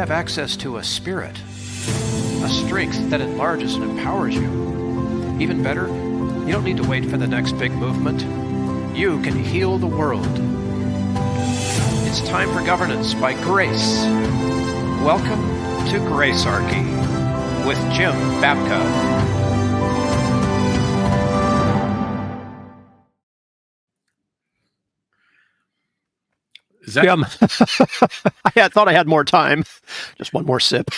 have access to a spirit, a strength that enlarges and empowers you. Even better, you don't need to wait for the next big movement. You can heal the world. It's time for governance by grace. Welcome to Gracearchy with Jim Babka. Jim, I thought I had more time. Just one more sip.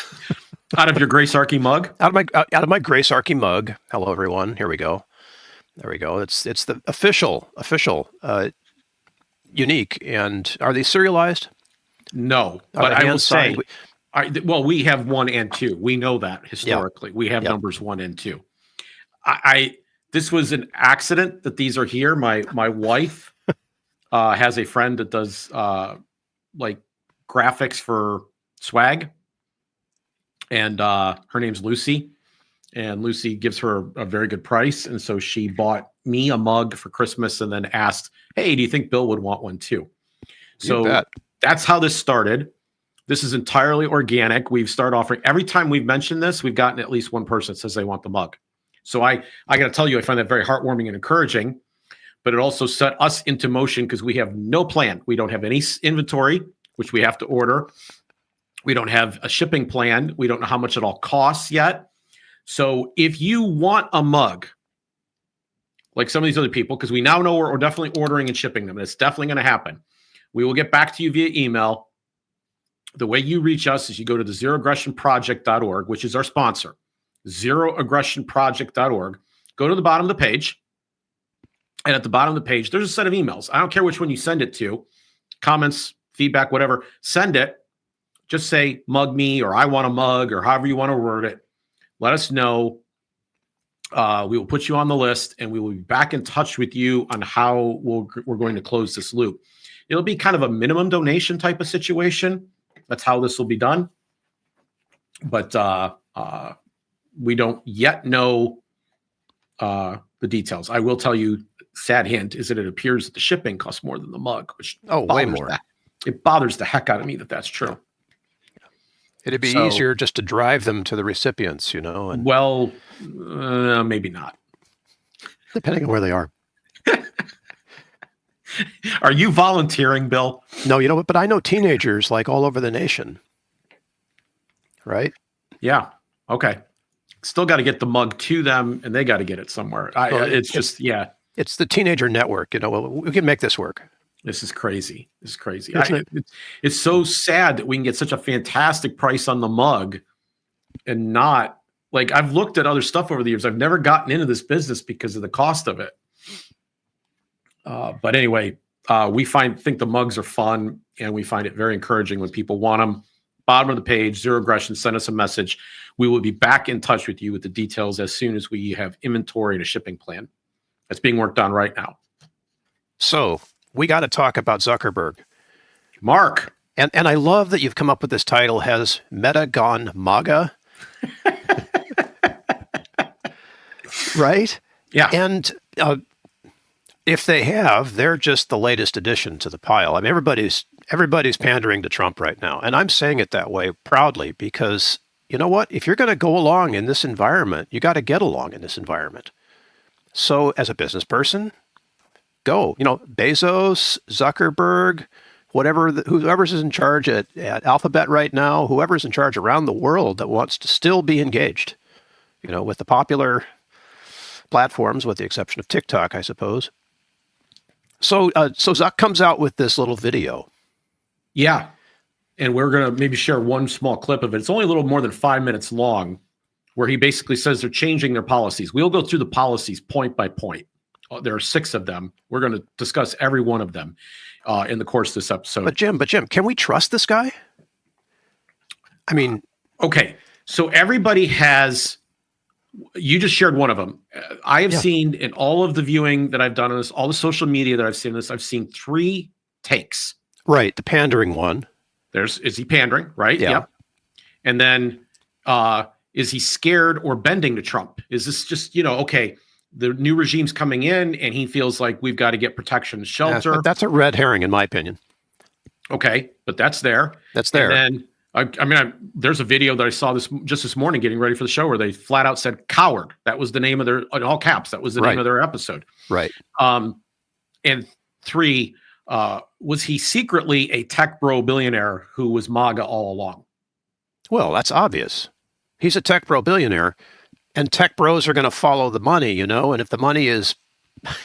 Out of your Gracearchy mug? Out of my Gracearchy mug. Hello, everyone. Here we go. There we go. It's the official, unique. And are they serialized? No, but I will say, we have 1 and 2. We know that historically. We have numbers 1 and 2. This was an accident that these are here. My wife has a friend that does like graphics for swag, and her name's Lucy, and Lucy gives her a very good price, and so she bought me a mug for Christmas, and then asked, "Hey, do you think Bill would want one too?" So that's how this started. This is entirely organic. We've started offering every time we've mentioned this, we've gotten at least one person that says they want the mug. So I got to tell you, I find that very heartwarming and encouraging. But it also set us into motion because we have no plan. We don't have any inventory, which we have to order. We don't have a shipping plan. We don't know how much it all costs yet. So if you want a mug, like some of these other people, because we now know we're definitely ordering and shipping them, and it's definitely going to happen. We will get back to you via email. The way you reach us is you go to the zeroaggressionproject.org, which is our sponsor, zeroaggressionproject.org. Go to the bottom of the page. And at the bottom of the page, there's a set of emails. I don't care which one you send it to, comments, feedback, whatever. Send it. Just say, mug me, or I want a mug, or however you want to word it. Let us know. We will put you on the list, and we will be back in touch with you on how we're going to close this loop. It'll be kind of a minimum donation type of situation. That's how this will be done. But we don't yet know the details. I will tell you, sad hint is that it appears that the shipping costs more than the mug, which way more. It bothers the heck out of me that that's true. It'd be easier just to drive them to the recipients, And maybe not. Depending on where they are. Are you volunteering, Bill? No, but I know teenagers like all over the nation. Right? Yeah. Okay. Still got to get the mug to them, and they got to get it somewhere. It's the teenager network. We can make this work. This is crazy. It's so sad that we can get such a fantastic price on the mug and not, like, I've looked at other stuff over the years. I've never gotten into this business because of the cost of it. But anyway, we think the mugs are fun, and we find it very encouraging when people want them. Bottom of the page, Zero Aggression, send us a message. We will be back in touch with you with the details as soon as we have inventory and a shipping plan. That's being worked on right now. So we got to talk about Zuckerberg. Mark. And I love that you've come up with this title, has Meta gone MAGA? Right? Yeah. And if they have, they're just the latest addition to the pile. I mean, everybody's pandering to Trump right now. And I'm saying it that way proudly because, you know what? If you're going to go along in this environment, you got to get along in this environment. So as a business person, go. Bezos, Zuckerberg, whoever's in charge at Alphabet right now, whoever's in charge around the world that wants to still be engaged, with the popular platforms, with the exception of TikTok, I suppose. So Zuck comes out with this little video. Yeah. And we're going to maybe share one small clip of it. It's only a little more than 5 minutes long, where he basically says they're changing their policies. We'll go through the policies point by point. There are 6 of them. We're going to discuss every one of them in the course of this episode. But Jim, can we trust this guy? I mean, okay. So everybody has. You just shared one of them. I have seen in all of the viewing that I've done on this, all the social media that I've seen this, I've seen 3 takes. Right, the pandering one. Is he pandering? Right. Yeah. Yep. And then is he scared or bending to Trump? Is this just okay? The new regime's coming in, and he feels like we've got to get protection and shelter. That's a red herring, in my opinion. Okay, but that's there. That's there. And There's a video that I saw this morning getting ready for the show where they flat out said "coward." That was the name of their, in all caps. That was the name of their episode. Right. And 3, was he secretly a tech bro billionaire who was MAGA all along? Well, that's obvious. He's a tech bro billionaire, and tech bros are going to follow the money, And if the money is,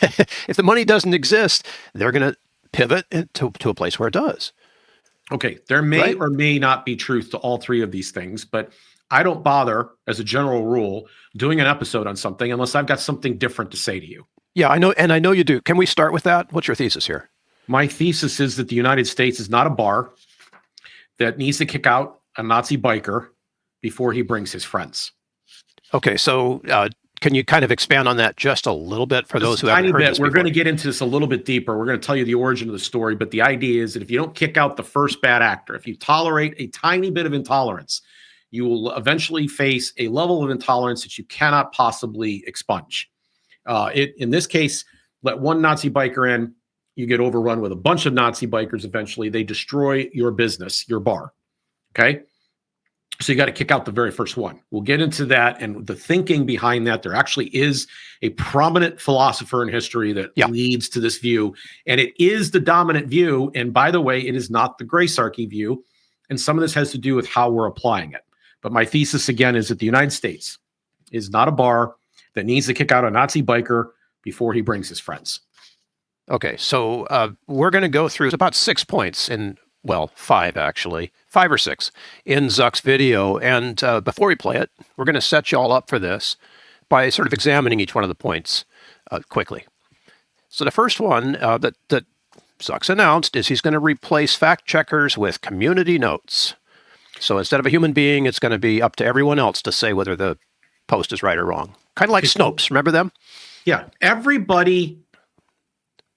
if the money doesn't exist, they're going to pivot to a place where it does. Okay, there may or may not be truth to all 3 of these things, but I don't bother, as a general rule, doing an episode on something unless I've got something different to say to you. Yeah, I know, and I know you do. Can we start with that? What's your thesis here? My thesis is that the United States is not a bar that needs to kick out a Nazi biker before he brings his friends. Okay, so can you kind of expand on that just a little bit for those who haven't heard this before? We're going to get into this a little bit deeper. We're going to tell you the origin of the story, but the idea is that if you don't kick out the first bad actor, if you tolerate a tiny bit of intolerance, you will eventually face a level of intolerance that you cannot possibly expunge. In this case, let one Nazi biker in, you get overrun with a bunch of Nazi bikers eventually. They destroy your business, your bar. Okay? So you got to kick out the very first one. We'll get into that and the thinking behind that. There actually is a prominent philosopher in history that leads to this view, and it is the dominant view. And by the way, it is not the Gracearchy view, and some of this has to do with how we're applying it. But my thesis, again, is that the United States is not a bar that needs to kick out a Nazi biker before he brings his friends. Okay, so we're going to go through about 6 points in, well, 5 actually, 5 or 6 in Zuck's video. And before we play it, we're going to set you all up for this by sort of examining each one of the points quickly. So the first one that Zuck's announced is he's going to replace fact checkers with community notes. So instead of a human being, it's going to be up to everyone else to say whether the post is right or wrong. Kind of like Snopes, remember them? Yeah, everybody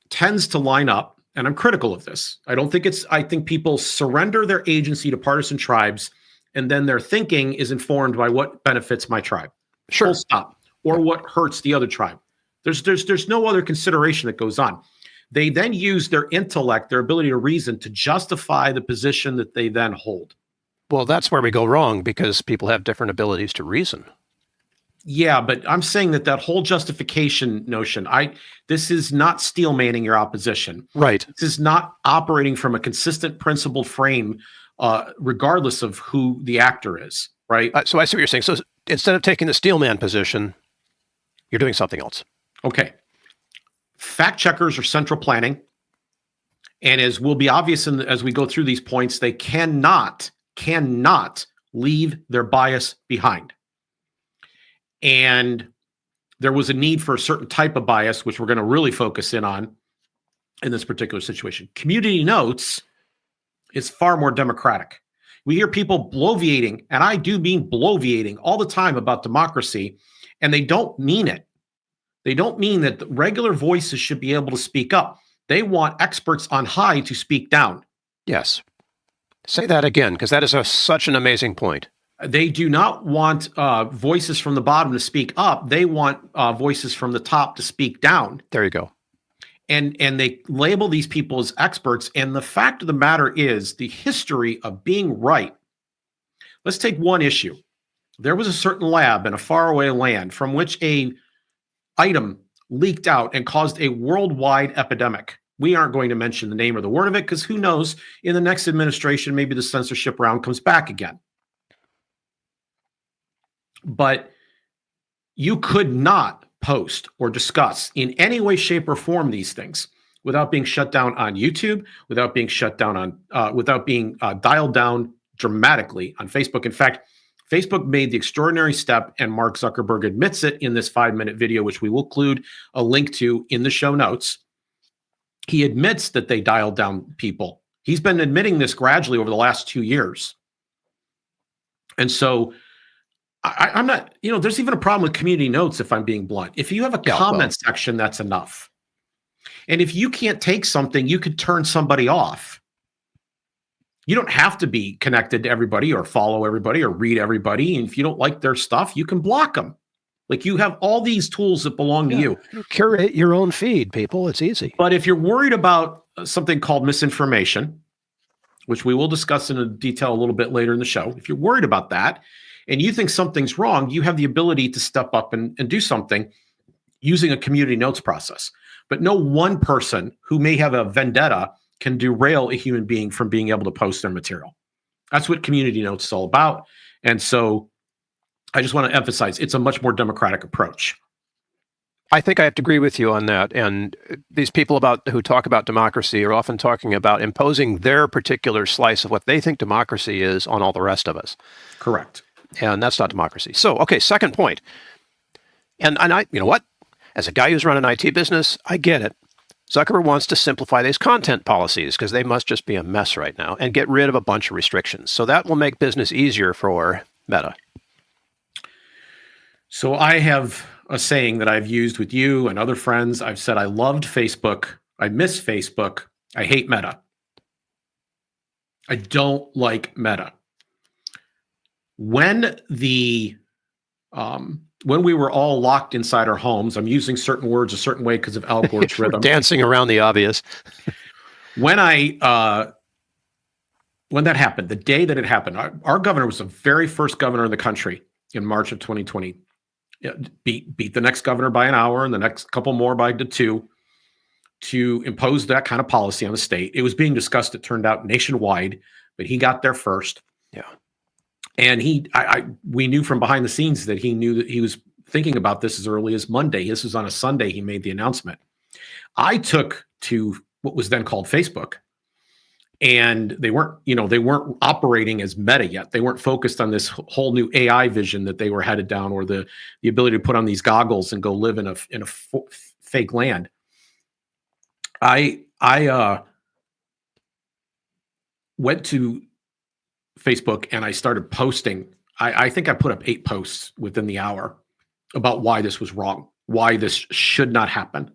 tends to line up, and I'm critical of this. I think people surrender their agency to partisan tribes, and then their thinking is informed by what benefits my tribe. Sure. Full stop. Or what hurts the other tribe. There's no other consideration that goes on. They then use their intellect, their ability to reason, to justify the position that they then hold. Well, that's where we go wrong, because people have different abilities to reason. Yeah, but I'm saying that whole justification notion, this is not steel manning your opposition. Right. This is not operating from a consistent principled frame, regardless of who the actor is, right? So I see what you're saying. So instead of taking the steel man position, you're doing something else. Okay. Fact checkers are central planning. And as will be obvious as we go through these points, they cannot leave their bias behind. And there was a need for a certain type of bias, which we're going to really focus in on in this particular situation. Community notes is far more democratic. We hear people bloviating, and I do mean bloviating all the time about democracy, and they don't mean it. They don't mean that the regular voices should be able to speak up. They want experts on high to speak down. Yes. Say that again, because that is such an amazing point. They do not want voices from the bottom to speak up. They want voices from the top to speak down. There you go. And they label these people as experts. And the fact of the matter is the history of being right. Let's take one issue. There was a certain lab in a faraway land from which a item leaked out and caused a worldwide epidemic. We aren't going to mention the name or the word of it because who knows, in the next administration, maybe the censorship round comes back again. But you could not post or discuss in any way, shape, or form these things without being shut down on YouTube, without being shut down on, without being dialed down dramatically on Facebook. In fact, Facebook made the extraordinary step, and Mark Zuckerberg admits it in this 5-minute video, which we will include a link to in the show notes. He admits that they dialed down people. He's been admitting this gradually over the last 2 years. And so I'm not, there's even a problem with community notes, if I'm being blunt. If you have a comment section, that's enough. And if you can't take something, you could turn somebody off. You don't have to be connected to everybody or follow everybody or read everybody. And if you don't like their stuff, you can block them. Like, you have all these tools that belong to you. Curate your own feed, people. It's easy. But if you're worried about something called misinformation, which we will discuss in detail a little bit later in the show, if you're worried about that and you think something's wrong, you have the ability to step up and do something using a community notes process. But no one person who may have a vendetta can derail a human being from being able to post their material. That's what community notes is all about. And so I just want to emphasize it's a much more democratic approach. I think I have to agree with you on that. And these people who talk about democracy are often talking about imposing their particular slice of what they think democracy is on all the rest of us. Correct. And that's not democracy. So, okay, second point. And I, you know what? As a guy who's run an IT business, I get it. Zuckerberg wants to simplify these content policies because they must just be a mess right now and get rid of a bunch of restrictions. So that will make business easier for Meta. So I have a saying that I've used with you and other friends. I've said I loved Facebook. I miss Facebook. I hate Meta. I don't like Meta. When we were all locked inside our homes, I'm using certain words a certain way because of Al Gore's rhythm. Dancing around the obvious. When that happened, the day that it happened, our governor was the very first governor in the country in March of 2020. Beat the next governor by an hour and the next couple more by 2 to impose that kind of policy on the state. It was being discussed, it turned out, nationwide, but he got there first. Yeah. And we knew from behind the scenes that he knew that he was thinking about this as early as Monday. This was on a Sunday he made the announcement. I took to what was then called Facebook, and they weren't operating as Meta yet. They weren't focused on this whole new AI vision that they were headed down, or the ability to put on these goggles and go live in a fake land. I went to Facebook and I started posting. I think I put up 8 posts within the hour about why this was wrong, why this should not happen.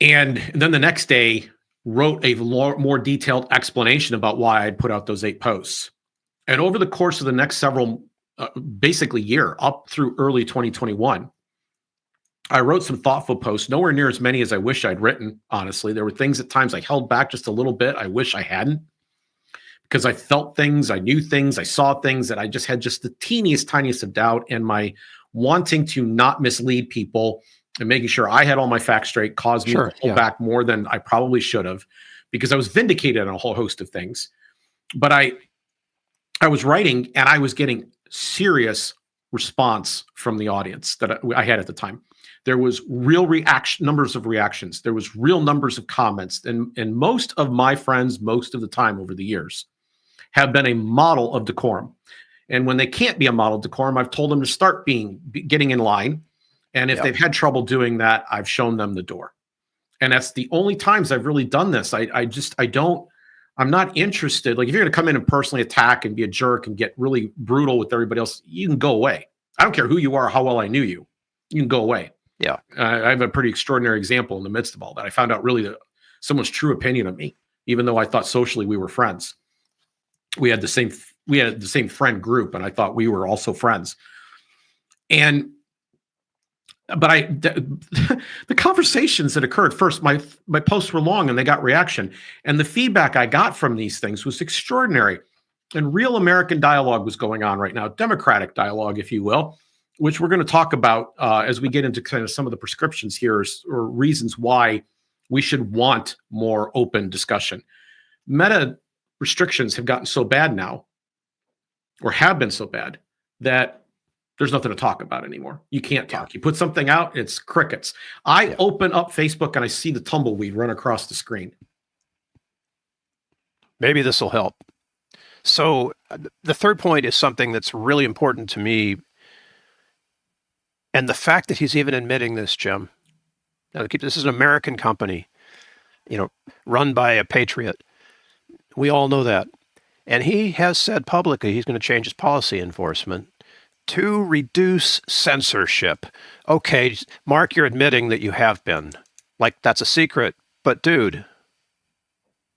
And then the next day, wrote a more detailed explanation about why I'd put out those 8 posts. And over the course of the next several, basically year, up through early 2021, I wrote some thoughtful posts, nowhere near as many as I wish I'd written, honestly. There were things at times I held back just a little bit. I wish I hadn't, because I felt things, I knew things, I saw things that I just had just the tiniest of doubt, and my wanting to not mislead people and making sure I had all my facts straight caused me to hold back more than I probably should have, because I was vindicated on a whole host of things. But I was writing and I was getting serious response from the audience that I had at the time. There was real numbers of reactions. There was real numbers of comments. And most of my friends, most of the time over the years, have been a model of decorum. And when they can't be a model of decorum, I've told them to start getting in line. And if they've had trouble doing that, I've shown them the door. And that's the only times I've really done this. I'm not interested. Like, if you're going to come in and personally attack and be a jerk and get really brutal with everybody else, you can go away. I don't care who you are, how well I knew you. You can go away. Yeah. I have a pretty extraordinary example in the midst of all that. I found out really someone's true opinion of me, even though I thought socially we were friends. We had the same friend group, and I thought we were also friends. But the conversations that occurred first, my posts were long and they got reaction, and the feedback I got from these things was extraordinary. And real American dialogue was going on right now, democratic dialogue, if you will, which we're going to talk about as we get into kind of some of the prescriptions here, or reasons why we should want more open discussion. Meta restrictions have gotten so bad now, or have been so bad, that there's nothing to talk about anymore. You can't talk. You put something out, it's crickets. I open up Facebook and I see the tumbleweed run across the screen. Maybe this will help. So the third point is something that's really important to me. And the fact that he's even admitting this, Jim. Now, this is an American company, run by a patriot. We all know that. And he has said publicly he's going to change his policy enforcement to reduce censorship. Okay, Mark, you're admitting that you have been. Like, that's a secret. But dude,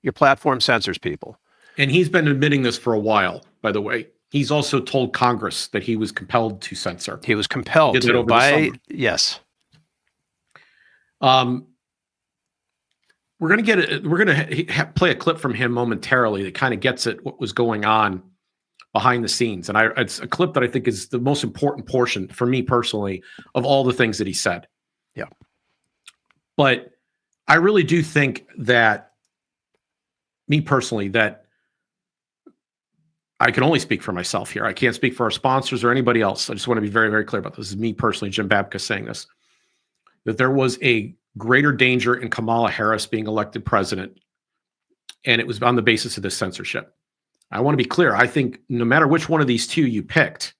your platform censors people. And he's been admitting this for a while, by the way. He's also told Congress that he was compelled to censor. He was compelled to by, yes. we're going to play a clip from him momentarily that kind of gets at what was going on behind the scenes. And it's a clip that I think is the most important portion for me personally of all the things that he said. Yeah. But I really do think that, me personally, that I can only speak for myself here. I can't speak for our sponsors or anybody else. I just want to be very, very clear about this. This is me personally, Jim Babka, saying this, that there was a greater danger in Kamala Harris being elected president, and it was on the basis of this censorship. I want to be clear. I think no matter which one of these two you picked,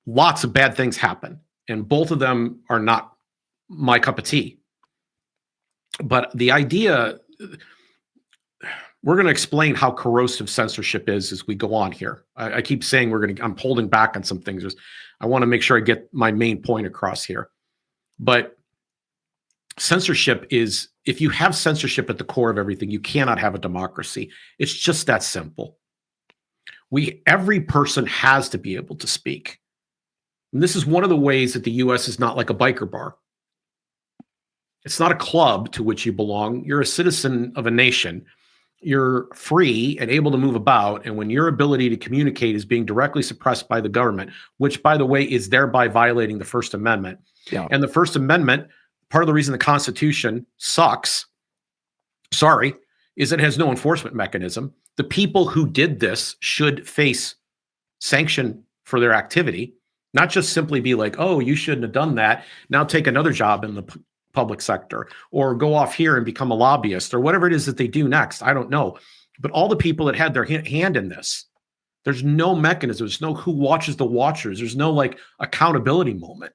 lots of bad things happen, and both of them are not my cup of tea. But the idea, we're going to explain how corrosive censorship is as we go on here. I keep saying I'm holding back on some things. I want to make sure I get my main point across here. But censorship is, if you have censorship at the core of everything, you cannot have a democracy. It's just that simple. Every person has to be able to speak. And this is one of the ways that the US is not like a biker bar. It's not a club to which you belong. You're a citizen of a nation. You're free and able to move about. And when your ability to communicate is being directly suppressed by the government, which, by the way, is thereby violating the First Amendment. Yeah. And the First Amendment, part of the reason the Constitution sucks, is it has no enforcement mechanism. The people who did this should face sanction for their activity, not just simply be like, oh, you shouldn't have done that. Now take another job in the public sector, or go off here and become a lobbyist, or whatever it is that they do next. I don't know. But all the people that had their hand in this, there's no mechanism. There's no who watches the watchers. There's no like accountability moment.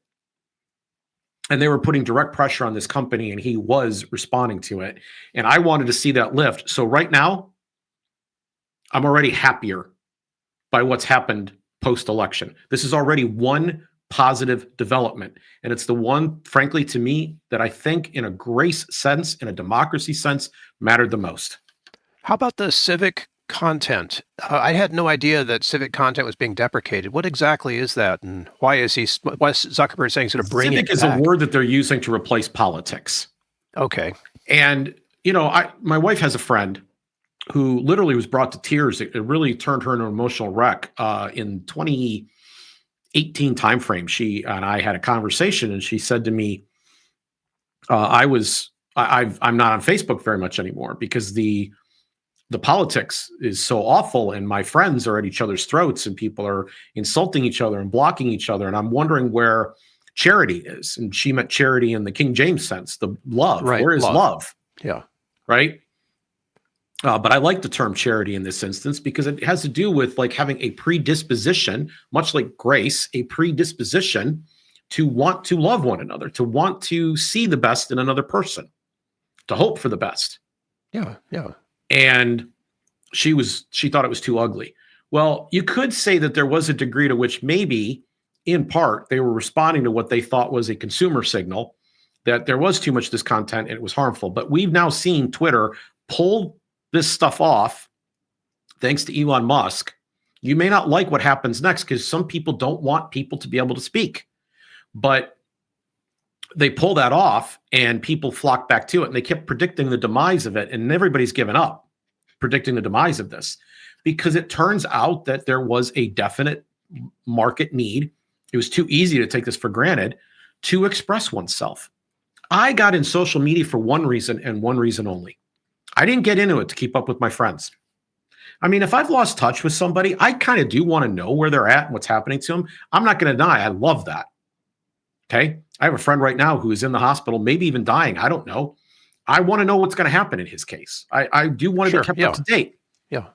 And they were putting direct pressure on this company, and he was responding to it. And I wanted to see that lift. So right now, I'm already happier by what's happened post-election. This is already one positive development. And it's the one, frankly, to me, that I think in a grace sense, in a democracy sense, mattered the most. How about the civic content? I had no idea that civic content was being deprecated. What exactly is that? And why is Zuckerberg saying he's going to bring civic it is back? A word that they're using to replace politics. Okay. And, my wife has a friend who literally was brought to tears. It really turned her into an emotional wreck in 2018 timeframe. She and I had a conversation, and she said to me, I'm not on Facebook very much anymore because the politics is so awful, and my friends are at each other's throats, and people are insulting each other and blocking each other. And I'm wondering where charity is. And she meant charity in the King James sense, the love. Right. Where is love? Yeah. Right. But I like the term charity in this instance because it has to do with like having a predisposition, much like grace, a predisposition to want to love one another, to want to see the best in another person, to hope for the best. Yeah. Yeah. And she thought it was too ugly. Well, you could say that there was a degree to which maybe in part they were responding to what they thought was a consumer signal, that there was too much of this content and it was harmful. But we've now seen Twitter pull this stuff off thanks to Elon Musk. You may not like what happens next because some people don't want people to be able to speak, but they pull that off and people flock back to it, and they kept predicting the demise of it. And everybody's given up predicting the demise of this because it turns out that there was a definite market need. It was too easy to take this for granted to express oneself. I got in social media for one reason and one reason only. I didn't get into it to keep up with my friends. I mean, if I've lost touch with somebody, I kind of do want to know where they're at and what's happening to them. I'm not going to deny I love that. Okay. I have a friend right now who is in the hospital, maybe even dying. I don't know. I want to know what's going to happen in his case. I do want to be kept up to date. Yeah.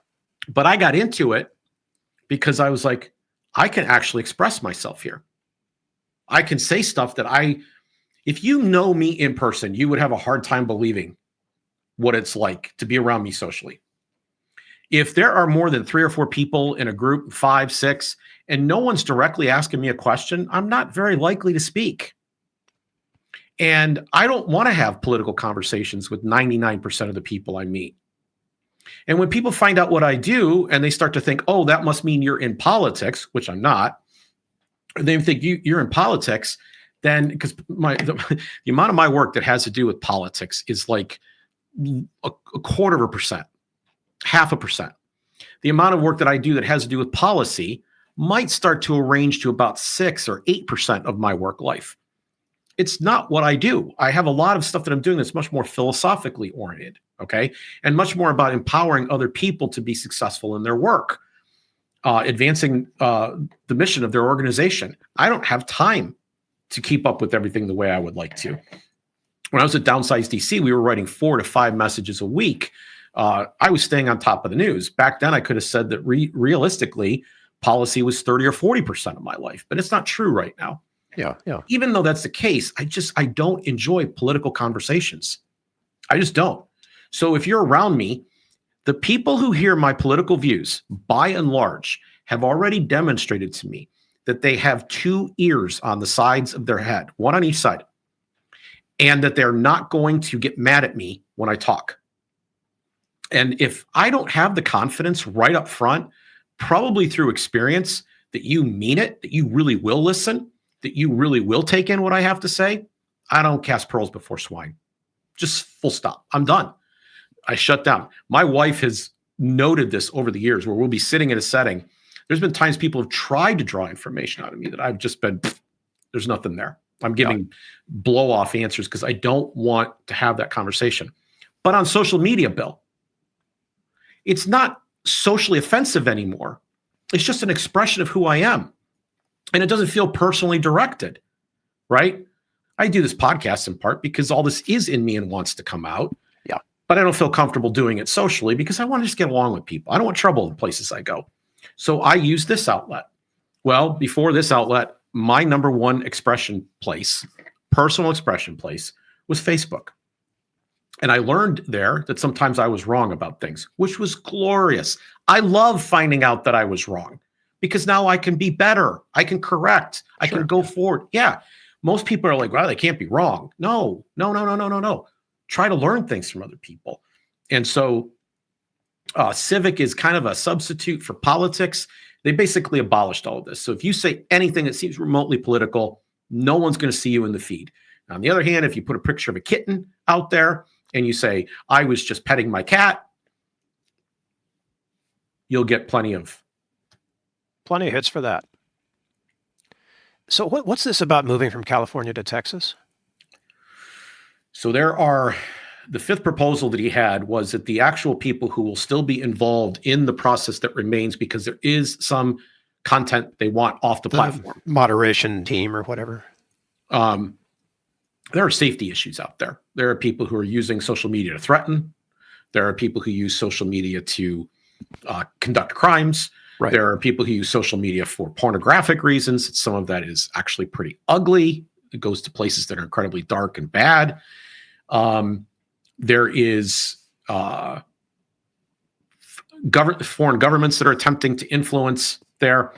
But I got into it because I was like, I can actually express myself here. I can say stuff that if you know me in person, you would have a hard time believing what it's like to be around me socially. If there are more than 3 or 4 people in a group, 5, 6, and no one's directly asking me a question, I'm not very likely to speak. And I don't want to have political conversations with 99% of the people I meet. And when people find out what I do and they start to think, oh, that must mean you're in politics, which I'm not, they think you're in politics, then because the amount of my work that has to do with politics is like a quarter of a percent, 0.5%. The amount of work that I do that has to do with policy might start to range to about 6 or 8% of my work life. It's not what I do. I have a lot of stuff that I'm doing that's much more philosophically oriented, okay? And much more about empowering other people to be successful in their work, advancing the mission of their organization. I don't have time to keep up with everything the way I would like to. When I was at Downsize DC, we were writing 4 to 5 messages a week. I was staying on top of the news. Back then, I could have said that realistically, policy was 30 or 40% of my life, but it's not true right now. Yeah. Even though that's the case, I don't enjoy political conversations. I just don't. So if you're around me, the people who hear my political views, by and large, have already demonstrated to me that they have 2 ears on the sides of their head, one on each side, and that they're not going to get mad at me when I talk. And if I don't have the confidence right up front, probably through experience, that you mean it, that you really will listen, that you really will take in what I have to say, I don't cast pearls before swine. Just full stop. I'm done. I shut down. My wife has noted this over the years where we'll be sitting in a setting. There's been times people have tried to draw information out of me that I've just been, there's nothing there. I'm giving blow off answers because I don't want to have that conversation. But on social media, Bill, it's not socially offensive anymore. It's just an expression of who I am. And it doesn't feel personally directed, right? I do this podcast in part because all this is in me and wants to come out. Yeah. But I don't feel comfortable doing it socially because I want to just get along with people. I don't want trouble in the places I go. So I use this outlet. Well, before this outlet, my number one expression place, personal expression place, was Facebook. And I learned there that sometimes I was wrong about things, which was glorious. I love finding out that I was wrong because now I can be better. I can correct. I can go forward. Yeah. Most people are like, well, they can't be wrong. No. Try to learn things from other people. And so civic is kind of a substitute for politics. They basically abolished all of this. So if you say anything that seems remotely political, no one's going to see you in the feed. On the other hand, if you put a picture of a kitten out there and you say, I was just petting my cat, you'll get plenty of hits for that. So what's this about moving from California to Texas? So the fifth proposal that he had was that the actual people who will still be involved in the process that remains, because there is some content they want off the platform. Moderation team or whatever. There are safety issues out there. There are people who are using social media to threaten. There are people who use social media to conduct crimes. Right. There are people who use social media for pornographic reasons. Some of that is actually pretty ugly. It goes to places that are incredibly dark and bad. There is foreign governments that are attempting to influence there.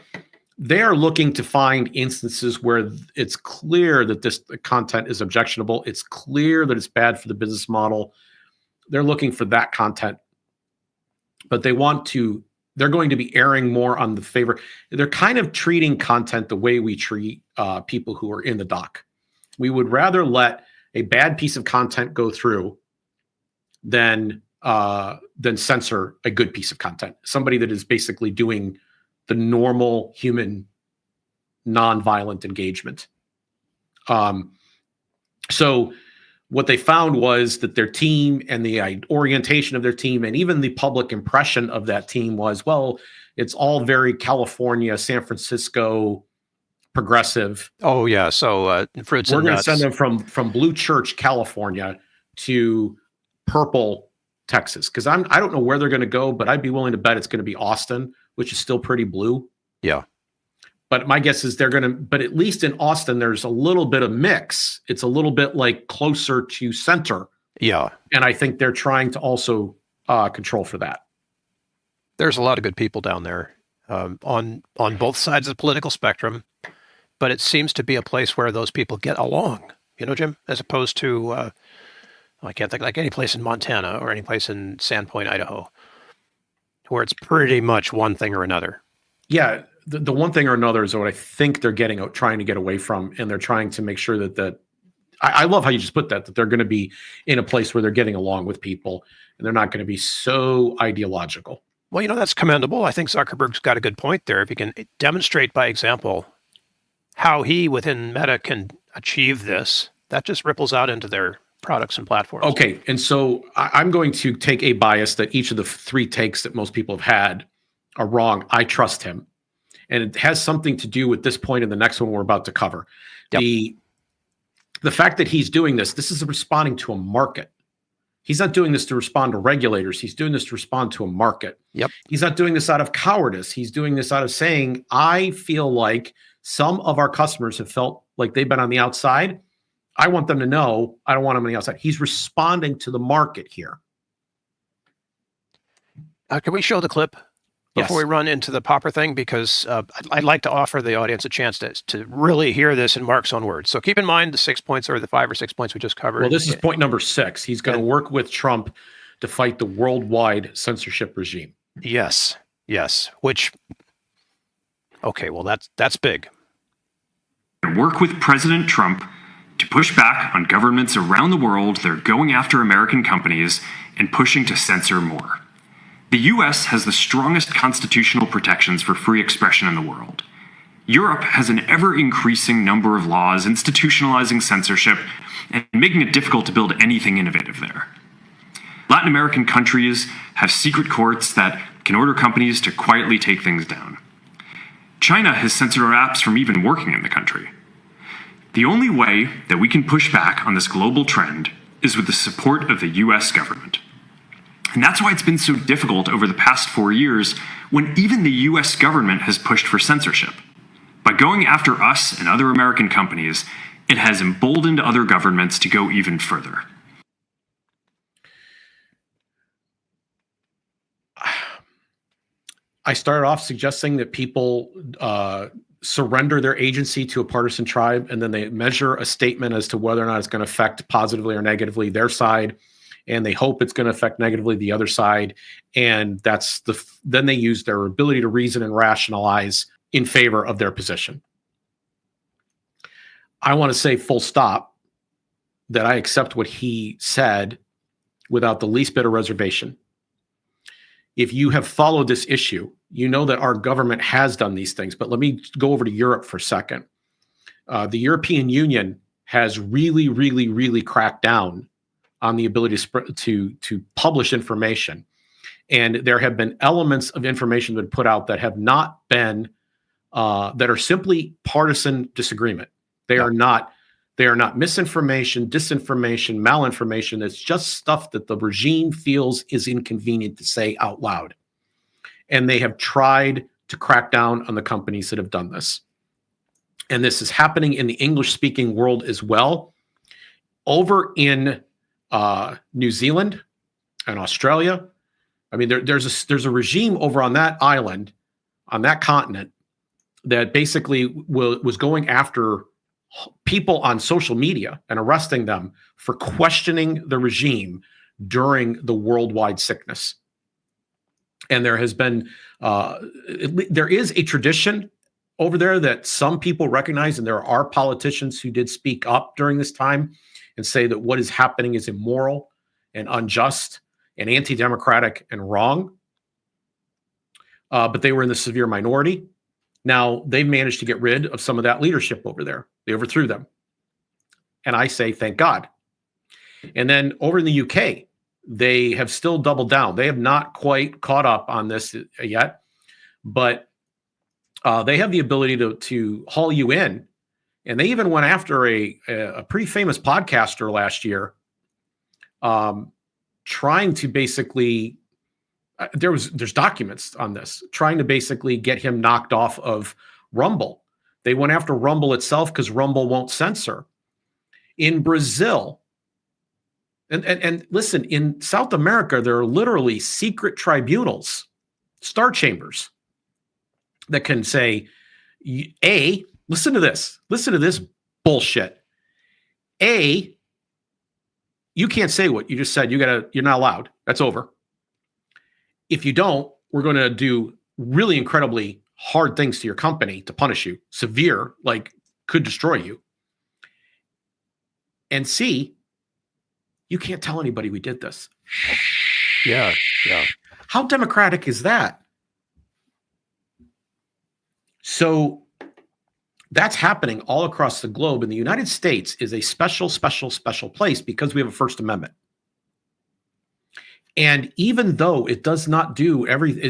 They are looking to find instances where it's clear that this content is objectionable. It's clear that it's bad for the business model. They're looking for that content, but they're going to be erring more on the favor. They're kind of treating content the way we treat people who are in the dock. We would rather let a bad piece of content go through than censor a good piece of content. Somebody that is basically doing the normal human nonviolent engagement. So what they found was that their team and the orientation of their team and even the public impression of that team was, well, it's all very California, San Francisco, progressive. Oh, yeah. So fruits we're and going to nuts. send them from Blue Church, California to purple Texas. Because I don't know where they're going to go, but I'd be willing to bet it's going to be Austin, which is still pretty blue. Yeah. But my guess is but at least in Austin, there's a little bit of mix. It's a little bit like closer to center. Yeah. And I think they're trying to also control for that. There's a lot of good people down there on both sides of the political spectrum, but it seems to be a place where those people get along, Jim, as opposed to, I can't think like any place in Montana or any place in Sandpoint, Idaho, where it's pretty much one thing or another. Yeah. The one thing or another is what I think they're trying to get away from, and they're trying to make sure that I love how you just put that they're going to be in a place where they're getting along with people and they're not going to be so ideological. Well, that's commendable. I think Zuckerberg's got a good point there. If he can demonstrate by example how he within Meta can achieve this, that just ripples out into their products and platforms. Okay. And so I'm going to take a bias that each of the 3 takes that most people have had are wrong. I trust him. And it has something to do with this point in the next one we're about to cover. Yep. The fact that he's doing this is responding to a market. He's not doing this to respond to regulators. He's doing this to respond to a market. Yep. He's not doing this out of cowardice. He's doing this out of saying, I feel like some of our customers have felt like they've been on the outside. I want them to know I don't want them on the outside. He's responding to the market here. Can we show the clip before we run into the Popper thing? Because I'd like to offer the audience a chance to really hear this in Mark's own words. So keep in mind the 6 points or the 5 or 6 points we just covered. Well, this is point number 6. He's going to work with Trump to fight the worldwide censorship regime. Yes. Which, okay, well, that's big. Work with President Trump to push back on governments around the world that are going after American companies and pushing to censor more. The US has the strongest constitutional protections for free expression in the world. Europe has an ever-increasing number of laws institutionalizing censorship and making it difficult to build anything innovative there. Latin American countries have secret courts that can order companies to quietly take things down. China has censored our apps from even working in the country. The only way that we can push back on this global trend is with the support of the US government. And that's why it's been so difficult over the past 4 years when even the US government has pushed for censorship. By going after us and other American companies, it has emboldened other governments to go even further. I started off suggesting that people surrender their agency to a partisan tribe, and then they measure a statement as to whether or not it's going to affect positively or negatively their side, and they hope it's going to affect negatively the other side. And then they use their ability to reason and rationalize in favor of their position. I want to say full stop that I accept what he said without the least bit of reservation. If you have followed this issue, you know that our government has done these things. But let me go over to Europe for a second. The European Union has really, really, really cracked down on the ability to publish information. And there have been elements of information that have been put out that have not been, that are simply partisan disagreement. They are not misinformation, disinformation, malinformation. It's just stuff that the regime feels is inconvenient to say out loud. And they have tried to crack down on the companies that have done this. And this is happening in the English-speaking world as well. Over in New Zealand and Australia, I mean, there's a regime over on that island, on that continent, that basically was going after people on social media and arresting them for questioning the regime during the worldwide sickness. And there has been, there is a tradition over there that some people recognize, and there are politicians who did speak up during this time and say that what is happening is immoral and unjust and anti-democratic and wrong. But they were in the severe minority. Now, they've managed to get rid of some of that leadership over there. They overthrew them. And I say, thank God. And then over in the UK, they have still doubled down. They have not quite caught up on this yet, but they have the ability to haul you in. And they even went after a pretty famous podcaster last year, trying to basically, there's documents on this, trying to basically get him knocked off of Rumble. They went after Rumble itself because Rumble won't censor. In Brazil, and listen, in South America, there are literally secret tribunals, star chambers, that can say, listen to this bullshit. You can't say what you just said. You're not allowed. That's over. If you don't, we're going to do really incredibly hard things to your company to punish you. Severe, like could destroy you. And C, you can't tell anybody we did this. Yeah. How democratic is that? So that's happening all across the globe. And the United States is a special place because we have a First Amendment. And even though it does not do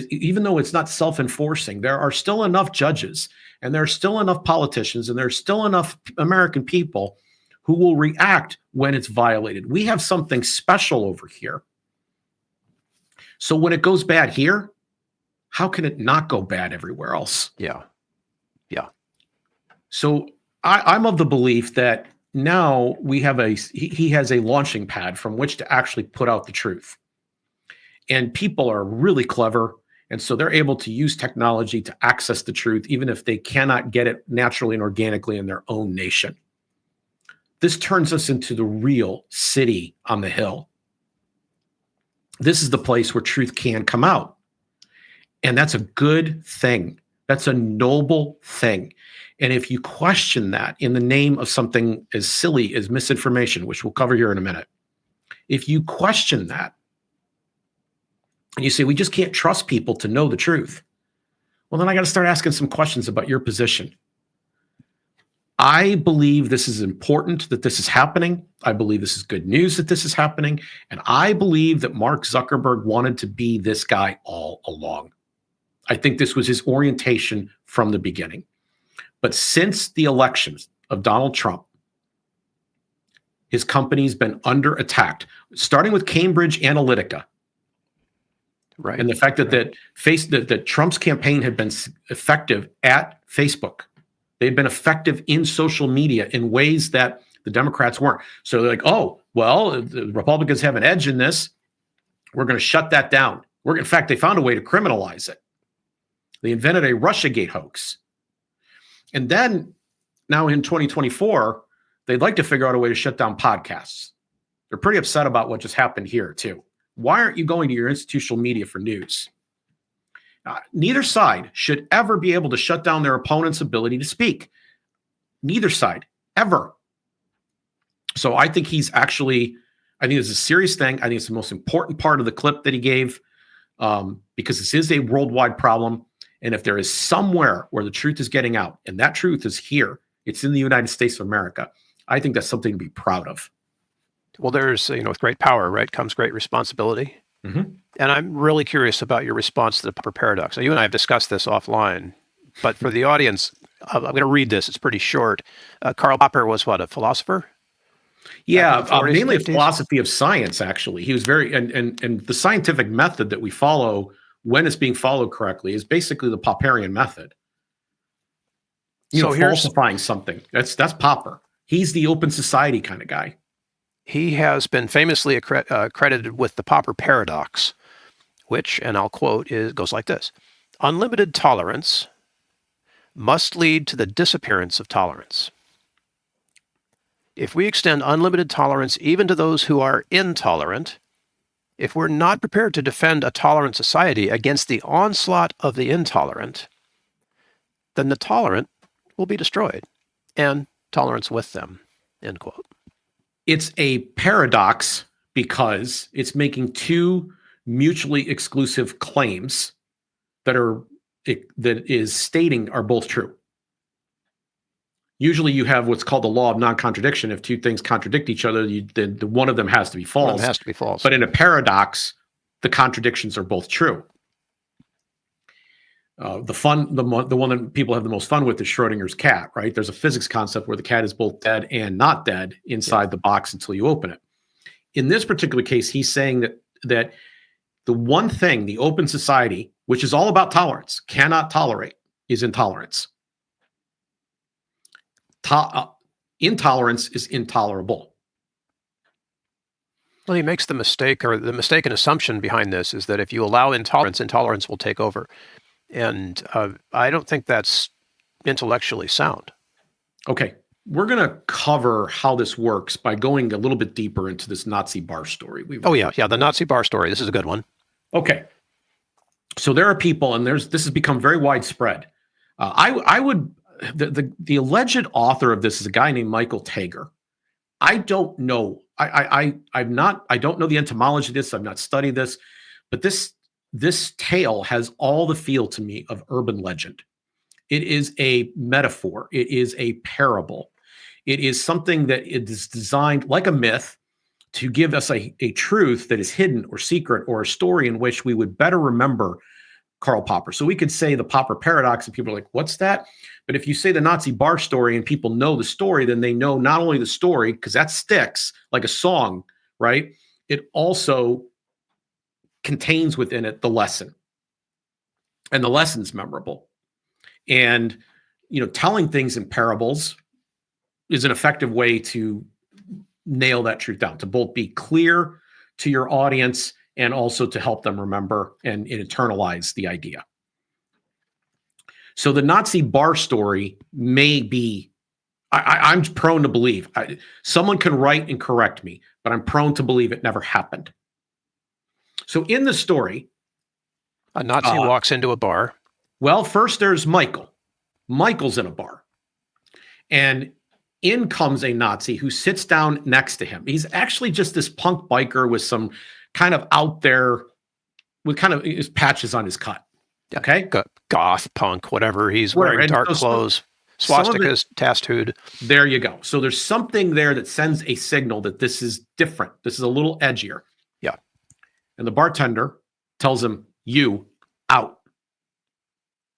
even though it's not self-enforcing, there are still enough judges and there are still enough politicians and there's still enough American people who will react when it's violated. We have something special over here. So when it goes bad here, how can it not go bad everywhere else? Yeah. So I'm of the belief that now we have he has a launching pad from which to actually put out the truth. And people are really clever. And so they're able to use technology to access the truth, even if they cannot get it naturally and organically in their own nation. This turns us into the real city on the hill. This is the place where truth can come out. And that's a good thing. That's a noble thing. And if you question that in the name of something as silly as misinformation, which we'll cover here in a minute, if you question that, and you say, we just can't trust people to know the truth, well, then I got to start asking some questions about your position. I believe this is important that this is happening. I believe this is good news that this is happening. And I believe that Mark Zuckerberg wanted to be this guy all along. I think this was his orientation from the beginning. But since the elections of Donald Trump, his company's been under attack, starting with Cambridge Analytica. Right. And the fact that that Trump's campaign had been effective at Facebook. They'd been effective in social media in ways that the Democrats weren't. So they're like, oh, well, the Republicans have an edge in this. We're going to shut that down. In fact, they found a way to criminalize it. They invented a Russiagate hoax. And then now in 2024, they'd like to figure out a way to shut down podcasts. They're pretty upset about what just happened here, too. Why aren't you going to your institutional media for news? Neither side should ever be able to shut down their opponent's ability to speak. Neither side, ever. So I think I think it's a serious thing. I think it's the most important part of the clip that he gave, because this is a worldwide problem. And if there is somewhere where the truth is getting out, and that truth is here, it's in the United States of America, I think that's something to be proud of. Well, there's, with great power, right, comes great responsibility. Mm-hmm. And I'm really curious about your response to the Popper paradox. Now, you and I have discussed this offline, but for the audience, I'm going to read this. It's pretty short. Karl Popper was what, a philosopher? Yeah, 40s, mainly 50s? a philosophy of science, actually. He was very, and the scientific method that we follow when it's being followed correctly is basically the Popperian method. Falsifying something. That's Popper. He's the open society kind of guy. He has been famously credited with the Popper paradox, which, and I'll quote, goes like this: unlimited tolerance must lead to the disappearance of tolerance. If we extend unlimited tolerance even to those who are intolerant, if we're not prepared to defend a tolerant society against the onslaught of the intolerant, then the tolerant will be destroyed, and tolerance with them, end quote. It's a paradox because it's making two mutually exclusive claims that is stating are both true. Usually you have what's called the law of non-contradiction. If two things contradict each other, then one of them has to be false. One of them has to be false. But in a paradox, the contradictions are both true. The one that people have the most fun with is Schrodinger's cat, right? There's a physics concept where the cat is both dead and not dead inside the box until you open it. In this particular case, he's saying that the one thing the open society, which is all about tolerance, cannot tolerate is intolerance. Intolerance is intolerable. Well, he makes the mistake, or the mistaken assumption behind this is that if you allow intolerance, intolerance will take over. And I don't think that's intellectually sound. Okay, we're going to cover how this works by going a little bit deeper into this Nazi bar story. The Nazi bar story. This is a good one. Okay, so there are people, and this has become very widespread. The alleged author of this is a guy named Michael Tager. I don't know. I don't know the etymology of this. I've not studied this, but this tale has all the feel to me of urban legend. It is a metaphor. It is a parable. It is something that it is designed like a myth to give us a truth that is hidden or secret, or a story in which we would better remember Karl Popper. So we could say the Popper paradox, and people are like, what's that? But if you say the Nazi bar story and people know the story, then they know not only the story, because that sticks like a song, right? It also contains within it the lesson. And the lesson's memorable. And, telling things in parables is an effective way to nail that truth down, to both be clear to your audience and also to help them remember and internalize the idea. So the Nazi bar story may be, I'm prone to believe, someone can write and correct me, but I'm prone to believe it never happened. So in the story, a Nazi walks into a bar. Well, first there's Michael. Michael's in a bar. And in comes a Nazi who sits down next to him. He's actually just this punk biker with some kind of out there, with kind of his patches on his cut. Okay? Goth, punk, whatever. He's wearing dark clothes, swastikas, tattooed. There you go. So there's something there that sends a signal that this is different. This is a little edgier. Yeah. And the bartender tells him, "You out."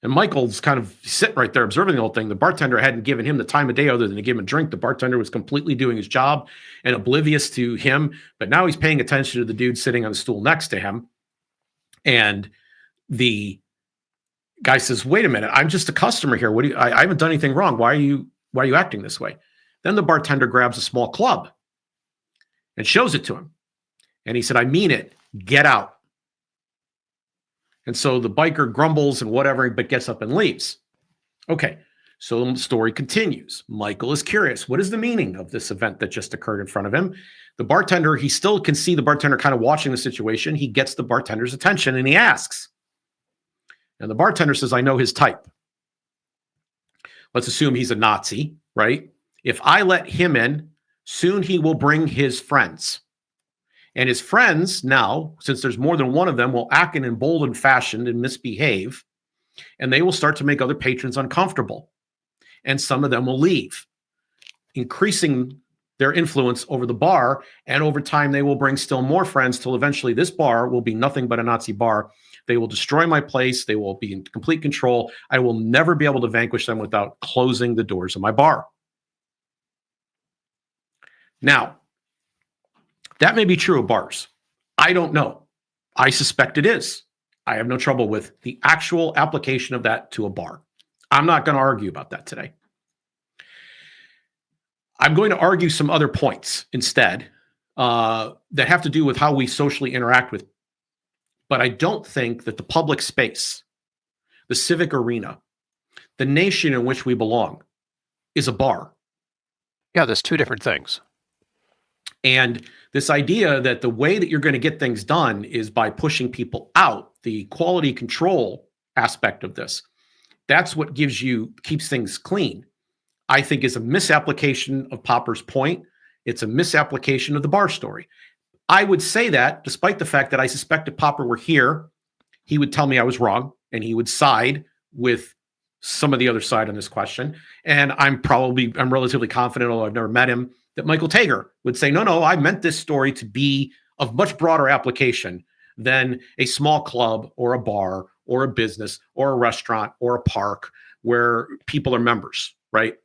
And Michael's kind of sitting right there observing the whole thing. The bartender hadn't given him the time of day other than to give him a drink. The bartender was completely doing his job and oblivious to him. But now he's paying attention to the dude sitting on the stool next to him. And the guy says, "Wait a minute, I'm just a customer here. What do you, I haven't done anything wrong. Why are you acting this way?" Then the bartender grabs a small club and shows it to him. And he said, "I mean it. Get out." And so the biker grumbles and whatever, but gets up and leaves. Okay, so the story continues. Michael is curious. What is the meaning of this event that just occurred in front of him? The bartender, he still can see the bartender kind of watching the situation. He gets the bartender's attention and he asks. And the bartender says, "I know his type." Let's assume he's a Nazi, right? If I let him in, soon he will bring his friends. And his friends now, since there's more than one of them, will act in emboldened fashion and misbehave. And they will start to make other patrons uncomfortable. And some of them will leave, increasing their influence over the bar. And over time, they will bring still more friends till eventually this bar will be nothing but a Nazi bar. They will destroy my place. They will be in complete control. I will never be able to vanquish them without closing the doors of my bar. Now, that may be true of bars. I don't know. I suspect it is. I have no trouble with the actual application of that to a bar. I'm not going to argue about that today. I'm going to argue some other points instead that have to do with how we socially interact with. But I don't think that the public space, the civic arena, the nation in which we belong is a bar. Yeah, there's two different things. And this idea that the way that you're going to get things done is by pushing people out, the quality control aspect of this, that's what keeps things clean, I think is a misapplication of Popper's point. It's a misapplication of the bar story. I would say that despite the fact that I suspect if Popper were here, he would tell me I was wrong and he would side with some of the other side on this question. And I'm relatively confident, although I've never met him, that Michael Tager would say, no, I meant this story to be of much broader application than a small club or a bar or a business or a restaurant or a park where people are members, right?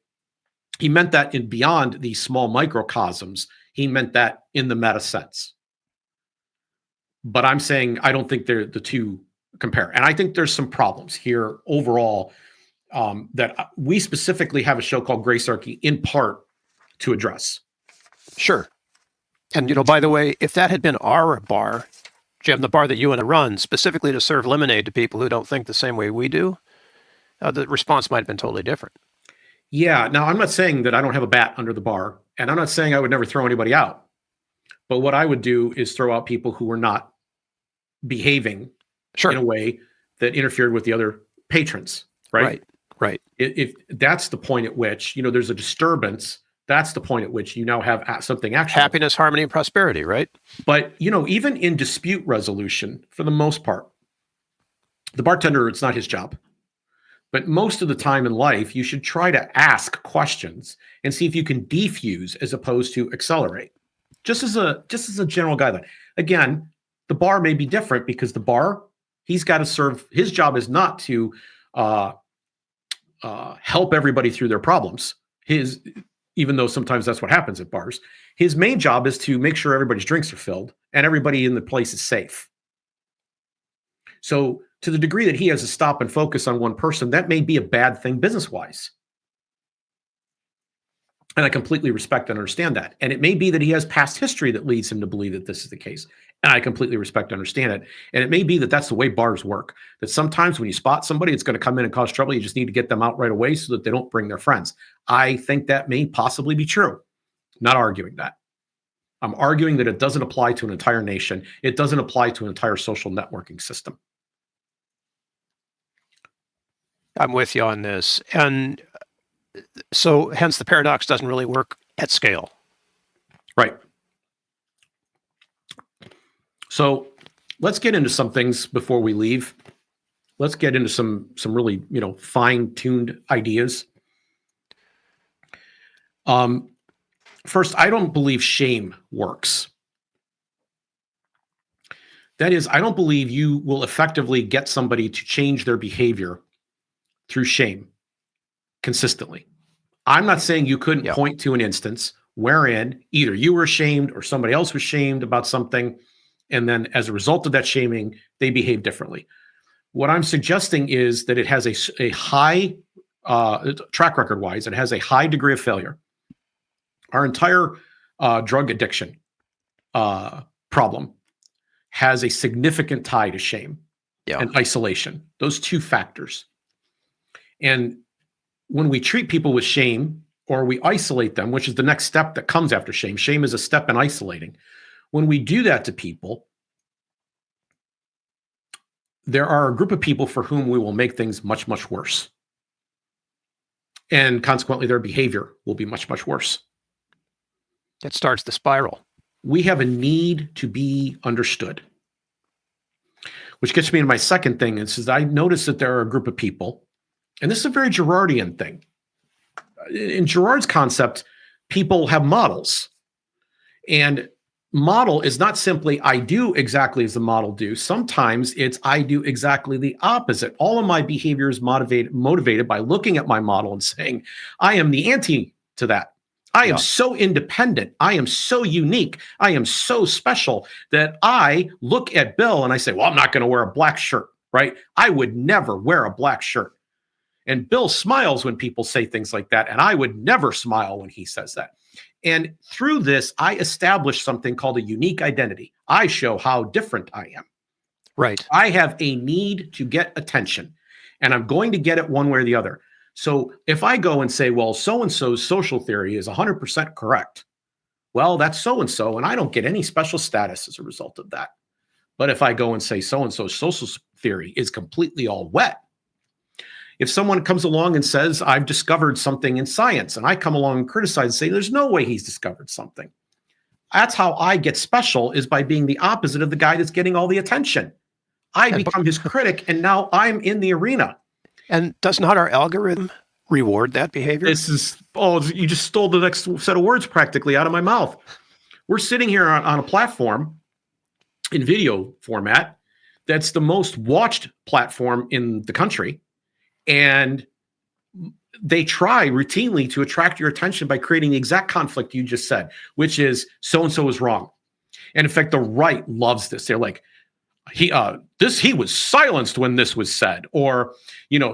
He meant that in beyond these small microcosms. He meant that in the meta sense. But I'm saying I don't think the two compare. And I think there's some problems here overall that we specifically have a show called Gracearchy in part to address. Sure. And, by the way, if that had been our bar, Jim, the bar that you want to run, specifically to serve lemonade to people who don't think the same way we do, the response might have been totally different. Yeah. Now, I'm not saying that I don't have a bat under the bar, and I'm not saying I would never throw anybody out. But what I would do is throw out people who were not behaving in a way that interfered with the other patrons, right? Right. If that's the point at which, there's a disturbance That's the point at which you now have something actionable. Happiness, harmony, and prosperity, right? But, even in dispute resolution, for the most part, the bartender, it's not his job. But most of the time in life, you should try to ask questions and see if you can defuse as opposed to accelerate. Just as a general guideline. Again, the bar may be different because the bar, he's got to serve. His job is not to help everybody through their problems. Even though sometimes that's what happens at bars, his main job is to make sure everybody's drinks are filled and everybody in the place is safe. So to the degree that he has to stop and focus on one person, that may be a bad thing business-wise. And I completely respect and understand that. And it may be that he has past history that leads him to believe that this is the case. And I completely respect and understand it. And it may be that that's the way bars work, that sometimes when you spot somebody, it's going to come in and cause trouble. You just need to get them out right away so that they don't bring their friends. I think that may possibly be true. Not arguing that. I'm arguing that it doesn't apply to an entire nation. It doesn't apply to an entire social networking system. I'm with you on this. And so hence the paradox doesn't really work at scale. Right. So let's get into some things before we leave. Let's get into some really, fine-tuned ideas. First, I don't believe shame works. That is, I don't believe you will effectively get somebody to change their behavior through shame consistently. I'm not saying you couldn't point to an instance wherein either you were ashamed or somebody else was shamed about something, and then as a result of that shaming, they behave differently. What I'm suggesting is that it has a high track record-wise, it has a high degree of failure. Our entire drug addiction problem has a significant tie to shame and isolation, those two factors. And when we treat people with shame or we isolate them, which is the next step that comes after shame, shame is a step in isolating. When we do that to people, there are a group of people for whom we will make things much, much worse. And consequently, their behavior will be much, much worse. That starts the spiral. We have a need to be understood. Which gets me into my second thing. It says, I notice that there are a group of people, and this is a very Girardian thing. In Girard's concept, people have models. And model is not simply I do exactly as the model do. Sometimes it's I do exactly the opposite. All of my behavior is motivated by looking at my model and saying, I am the anti to that. I am so independent. I am so unique. I am so special that I look at Bill and I say, well, I'm not going to wear a black shirt, right? I would never wear a black shirt. And Bill smiles when people say things like that. And I would never smile when he says that. And through this, I establish something called a unique identity. I show how different I am. Right. I have a need to get attention, and I'm going to get it one way or the other. So if I go and say, well, so-and-so's social theory is 100% correct, well, that's so-and-so, and I don't get any special status as a result of that. But if I go and say so-and-so's social theory is completely all wet, if someone comes along and says, I've discovered something in science, and I come along and criticize and say, there's no way he's discovered something. That's how I get special, is by being the opposite of the guy that's getting all the attention. I become his critic, and now I'm in the arena. And does not our algorithm reward that behavior? You just stole the next set of words practically out of my mouth. We're sitting here on a platform in video format that's the most watched platform in the country. And they try routinely to attract your attention by creating the exact conflict you just said, which is so-and-so is wrong. And in fact, the right loves this. They're like, he was silenced when this was said, or,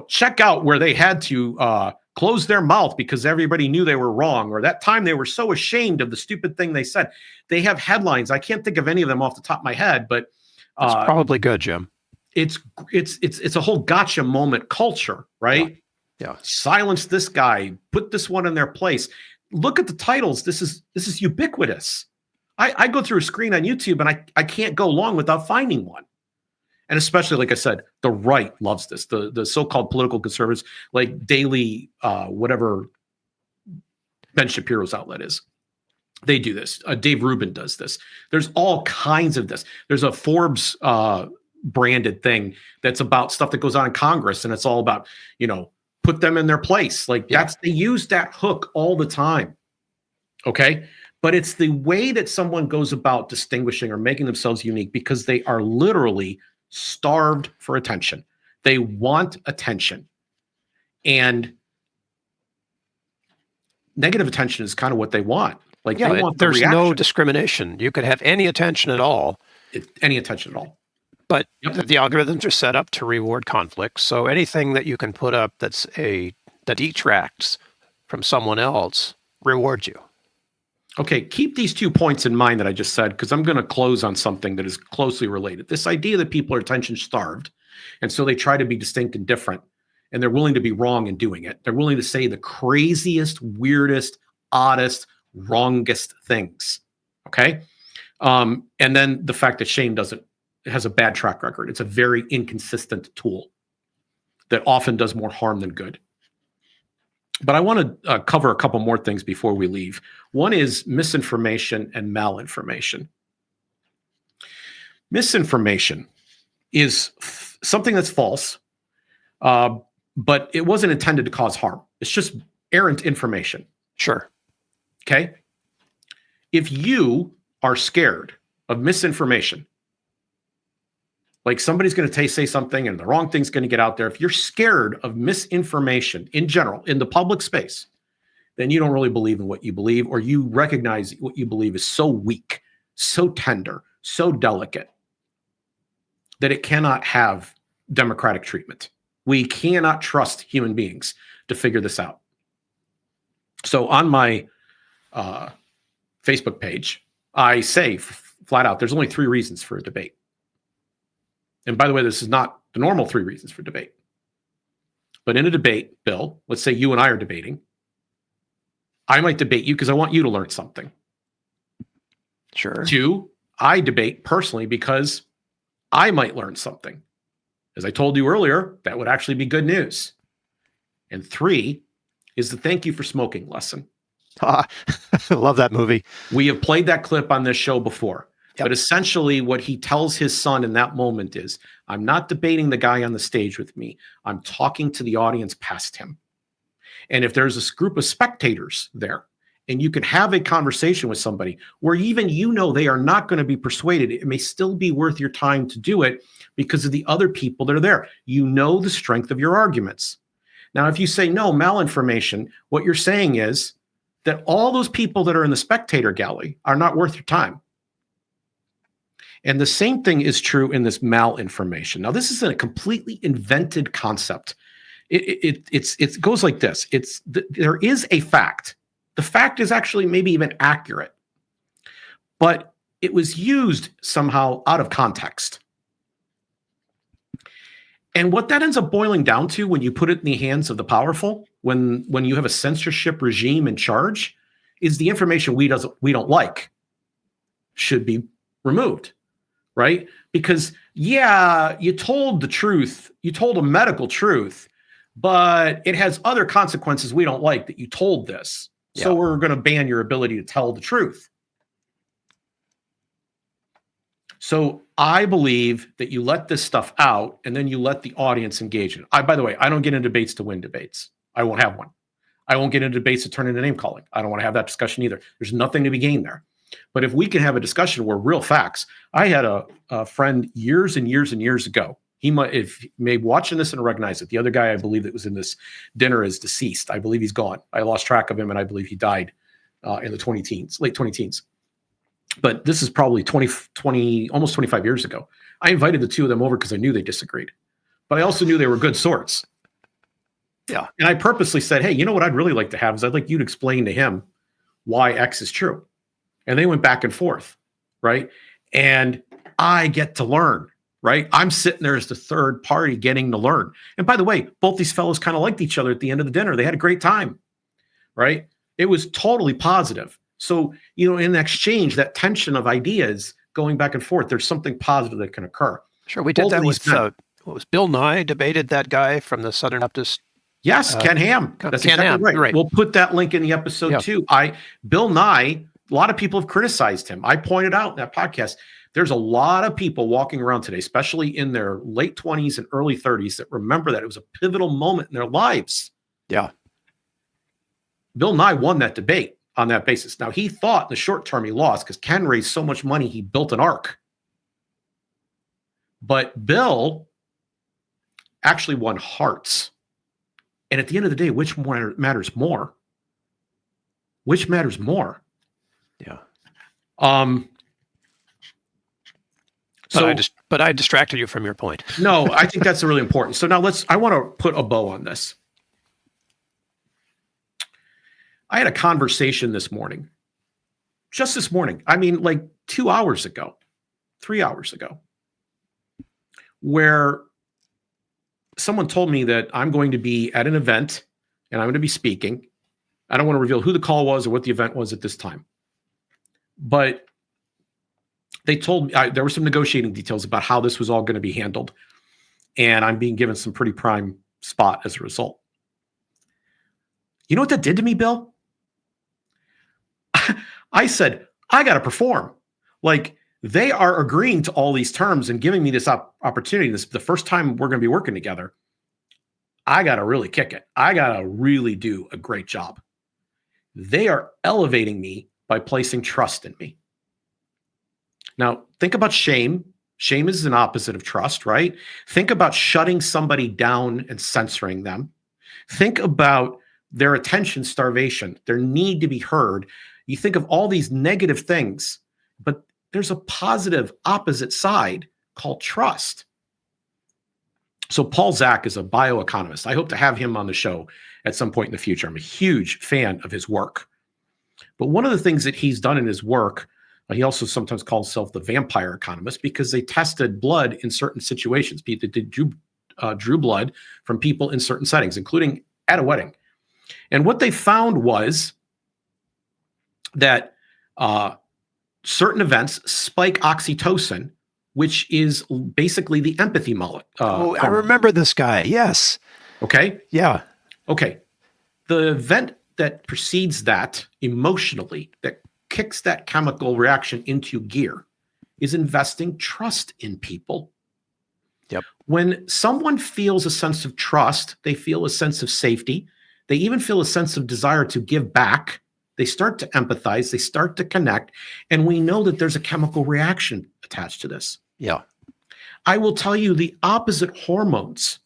check out where they had to close their mouth because everybody knew they were wrong, or that time they were so ashamed of the stupid thing they said. They have headlines. I can't think of any of them off the top of my head, but it's probably good, Jim. It's a whole gotcha moment culture, right? Yeah. Silence this guy, put this one in their place. Look at the titles. This is ubiquitous. I go through a screen on YouTube and I can't go long without finding one. And especially, like I said, the right loves this. The so-called political conservatives, like daily, whatever Ben Shapiro's outlet is. They do this. Dave Rubin does this. There's all kinds of this. There's a Forbes branded thing that's about stuff that goes on in Congress, and it's all about, put them in their place. Like they use that hook all the time. Okay. But it's the way that someone goes about distinguishing or making themselves unique, because they are literally starved for attention. They want attention. And negative attention is kind of what they want. Like, they want there's no discrimination. You could have any attention at all. Any attention at all. But the algorithms are set up to reward conflict. So anything that you can put up that detracts from someone else rewards you. Okay, keep these 2 points in mind that I just said, because I'm going to close on something that is closely related. This idea that people are attention starved, and so they try to be distinct and different, and they're willing to be wrong in doing it. They're willing to say the craziest, weirdest, oddest, wrongest things. Okay? And then the fact that shame has a bad track record. It's a very inconsistent tool that often does more harm than good. But I want to cover a couple more things before we leave. One is misinformation and malinformation. Misinformation is something that's false, but it wasn't intended to cause harm. It's just errant information. Sure. Okay? If you are scared of misinformation, like somebody's going to say something and the wrong thing's going to get out there. If you're scared of misinformation in general, in the public space, then you don't really believe in what you believe, or you recognize what you believe is so weak, so tender, so delicate that it cannot have democratic treatment. We cannot trust human beings to figure this out. So on my Facebook page, I say flat out, there's only 3 reasons for a debate. And by the way, this is not the normal 3 reasons for debate. But in a debate, Bill, let's say you and I are debating. I might debate you because I want you to learn something. Sure. 2, I debate personally because I might learn something. As I told you earlier, that would actually be good news. And 3 is the thank you for smoking lesson. I love that movie. We have played that clip on this show before. Yep. But essentially what he tells his son in that moment is, I'm not debating the guy on the stage with me. I'm talking to the audience past him. And if there's a group of spectators there, and you can have a conversation with somebody where even they are not going to be persuaded, it may still be worth your time to do it because of the other people that are there. You know the strength of your arguments. Now, if you say no, malinformation, what you're saying is that all those people that are in the spectator galley are not worth your time. And the same thing is true in this malinformation. Now, this is a completely invented concept. It goes like this. There is a fact. The fact is actually maybe even accurate, but it was used somehow out of context. And what that ends up boiling down to when you put it in the hands of the powerful, when you have a censorship regime in charge, is the information we don't like should be removed. Right? Because, you told the truth. You told a medical truth, but it has other consequences we don't like that you told this. Yeah. So we're going to ban your ability to tell the truth. So I believe that you let this stuff out and then you let the audience engage in it. By the way, I don't get into debates to win debates. I won't have one. I won't get into debates to turn into name calling. I don't want to have that discussion either. There's nothing to be gained there. But if we can have a discussion where real facts, I had a friend years and years and years ago. He might, if may watching this and recognize it. The other guy I believe that was in this dinner is deceased. I believe he's gone. I lost track of him, and I believe he died in the late 20 teens. But this is probably 20, almost 25 years ago. I invited the 2 of them over because I knew they disagreed, but I also knew they were good sorts. Yeah, and I purposely said, hey, you know what I'd really like to have is I'd like you to explain to him why X is true. And they went back and forth, right? And I get to learn, right? I'm sitting there as the third party getting to learn. And by the way, both these fellows kind of liked each other at the end of the dinner. They had a great time, right? It was totally positive. So, in exchange, that tension of ideas going back and forth, there's something positive that can occur. Sure, we did that with, what was Bill Nye debated that guy from the Southern Baptist Yes, Ken Ham. That's Ken exactly Ham, right. right. We'll put that link in the episode too. Bill Nye, a lot of people have criticized him. I pointed out in that podcast, there's a lot of people walking around today, especially in their late 20s and early 30s, that remember that it was a pivotal moment in their lives. Yeah. Bill Nye won that debate on that basis. Now, he thought in the short term he lost because Ken raised so much money, he built an ark. But Bill actually won hearts. And at the end of the day, which one matters more? Which matters more? Yeah. But I distracted you from your point. No, I think that's really important. So now I want to put a bow on this. I had a conversation this morning, just this morning. I mean, like 2 hours ago, 3 hours ago, where someone told me that I'm going to be at an event and I'm going to be speaking. I don't want to reveal who the call was or what the event was at this time. But they told me there were some negotiating details about how this was all going to be handled. And I'm being given some pretty prime spot as a result. You know what that did to me, Bill? I said, I got to perform. Like, they are agreeing to all these terms and giving me this opportunity. This is the first time we're going to be working together. I got to really kick it. I got to really do a great job. They are elevating me by placing trust in me. Now, think about shame. Shame is an opposite of trust, right? Think about shutting somebody down and censoring them. Think about their attention starvation, their need to be heard. You think of all these negative things, but there's a positive opposite side called trust. So Paul Zak is a bioeconomist. I hope to have him on the show at some point in the future. I'm a huge fan of his work. But one of the things that he's done in his work, he also sometimes calls himself the vampire economist, because they tested blood in certain situations. They drew blood from people in certain settings, including at a wedding. And what they found was that certain events spike oxytocin, which is basically the empathy molecule. I remember this guy. Yes. Okay. Yeah. Okay. The event that precedes that emotionally, that kicks that chemical reaction into gear, is investing trust in people. Yep. When someone feels a sense of trust, they feel a sense of safety. They even feel a sense of desire to give back. They start to empathize. They start to connect. And we know that there's a chemical reaction attached to this. Yeah. I will tell you, the opposite hormones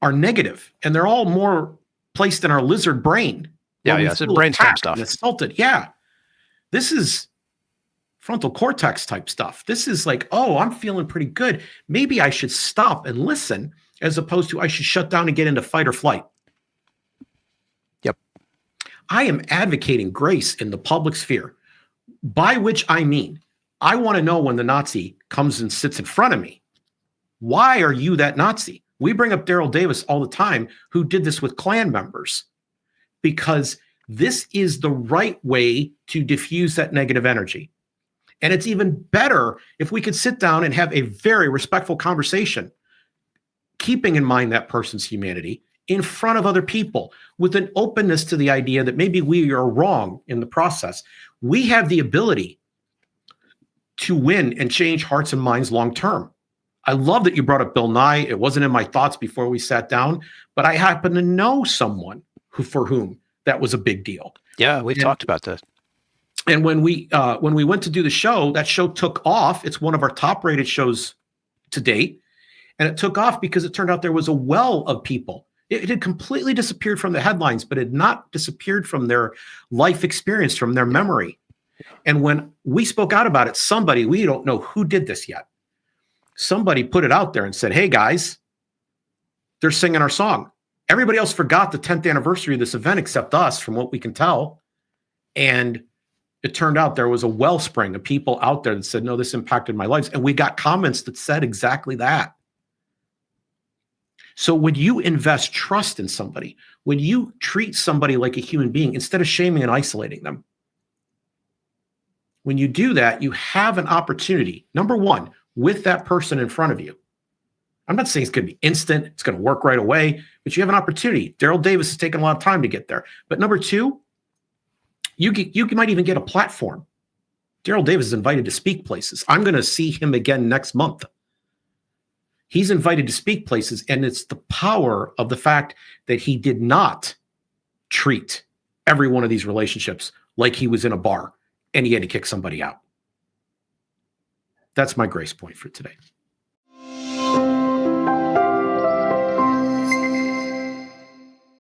are negative, and they're all more placed in our lizard brain. Yeah, it's brainstem stuff. Assaulted. Yeah. This is frontal cortex type stuff. This is like, oh, I'm feeling pretty good. Maybe I should stop and listen, as opposed to I should shut down and get into fight or flight. Yep. I am advocating grace in the public sphere, by which I mean, I want to know when the Nazi comes and sits in front of me, why are you that Nazi? We bring up Daryl Davis all the time, who did this with Klan members, because this is the right way to diffuse that negative energy. And it's even better if we could sit down and have a very respectful conversation, keeping in mind that person's humanity in front of other people, with an openness to the idea that maybe we are wrong in the process. We have the ability to win and change hearts and minds long term. I love that you brought up Bill Nye. It wasn't in my thoughts before we sat down, but I happen to know someone for whom that was a big deal. Yeah, we've talked about this. And when we went to do the show, that show took off. It's one of our top rated shows to date. And it took off because it turned out there was a well of people. It had completely disappeared from the headlines, but had not disappeared from their life experience, from their memory. And when we spoke out about it, somebody, we don't know who did this yet, somebody put it out there and said, hey guys, they're singing our song. Everybody else forgot the 10th anniversary of this event except us, from what we can tell. And it turned out there was a wellspring of people out there that said, no, this impacted my life. And we got comments that said exactly that. So when you invest trust in somebody, when you treat somebody like a human being instead of shaming and isolating them, when you do that, you have an opportunity, number one, with that person in front of you, I'm not saying it's going to be instant, it's going to work right away, but you have an opportunity. Daryl Davis has taken a lot of time to get there. But number two, you might even get a platform. Daryl Davis is invited to speak places. I'm going to see him again next month. He's invited to speak places, and it's the power of the fact that he did not treat every one of these relationships like he was in a bar and he had to kick somebody out. That's my grace point for today.